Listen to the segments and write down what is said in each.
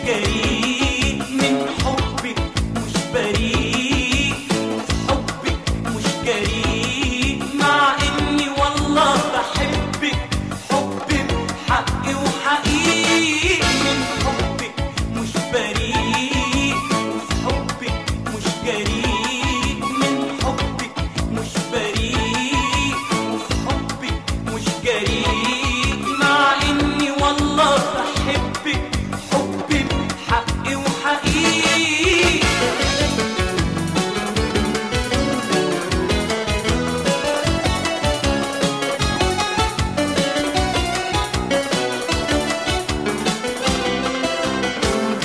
جريء من حبك، مش بريء وفي حبك مش جريء، مع إني والله بحبك حب بحق وحقيقي. من حبك مش بريء وفي حبك مش جريء، من حبك مش بريء وفي حبك مش جريء، مع إني والله بحبك حب بحق وحقيقي.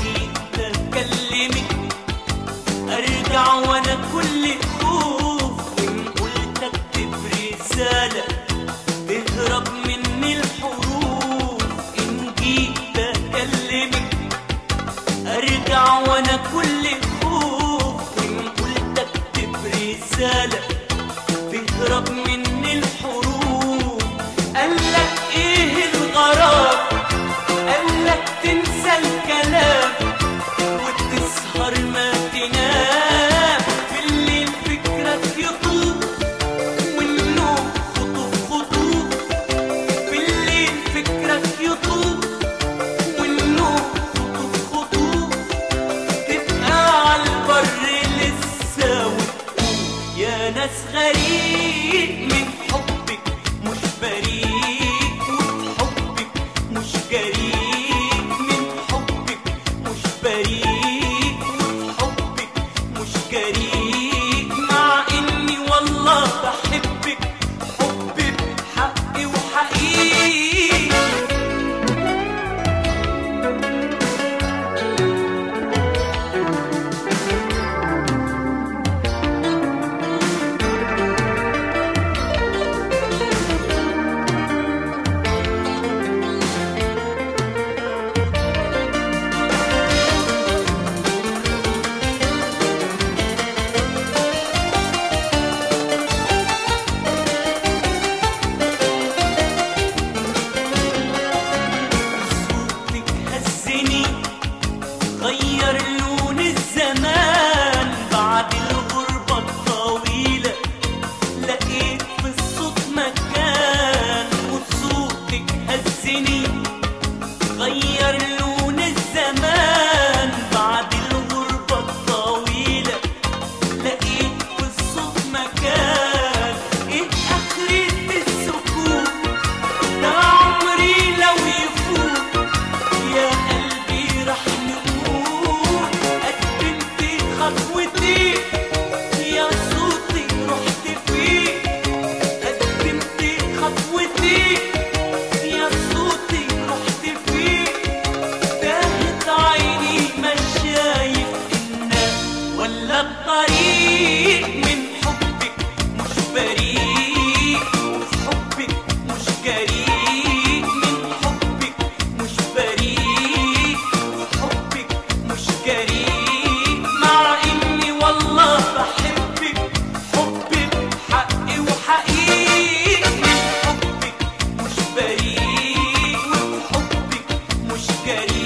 جيت أكلمك أرجع وأنا كل خوف، وإن قلت أكتب رسالة تهرب مني الحروف. إن جيت أكلمك أرجع وأنا كل خوف، وإن قلت أكتب رسالة تهرب مني الحروف. قالك إيه الغرام، قالك تنسى الكلام وتسهر ما تنام، في الليل فكرك يطوف والنوم خطوف خطوف، في الليل فكرك يطوف والنوم خطوف خطوف. تبقى عالبر لسه وتقول يا ناس غريب، من حبك مش بريء وفي حبك مش جريء، من حبك مش بريء وفي حبك مش جريء، مع إني والله بحبك حب بحق وحقيقي. صوتك هزني غير لون الزمان، بعد الغربة الطويلة لقيت في الصوت مكان. وصوتك هزني غير لون الزمان، بعد الغربة الطويلة لقيت في الصوت مكان. إيه آخرة السكوت ده عمري لو يفوت، يا قلبي رح نقول قدمت خطوتي، يا صوتي رحت فيه قدمت خطوتي، يا صوتي رحت فيه. تاهت عيني ما شايف الناس ولا الطريق، من حبك مش بريء وفي حبك مش جريء، من حبك مش بريء وفي حبك مش جريء، مع إني والله بحبك حب بحق وحقيقي. من حبك مش بريء وفي حبك مش جريء.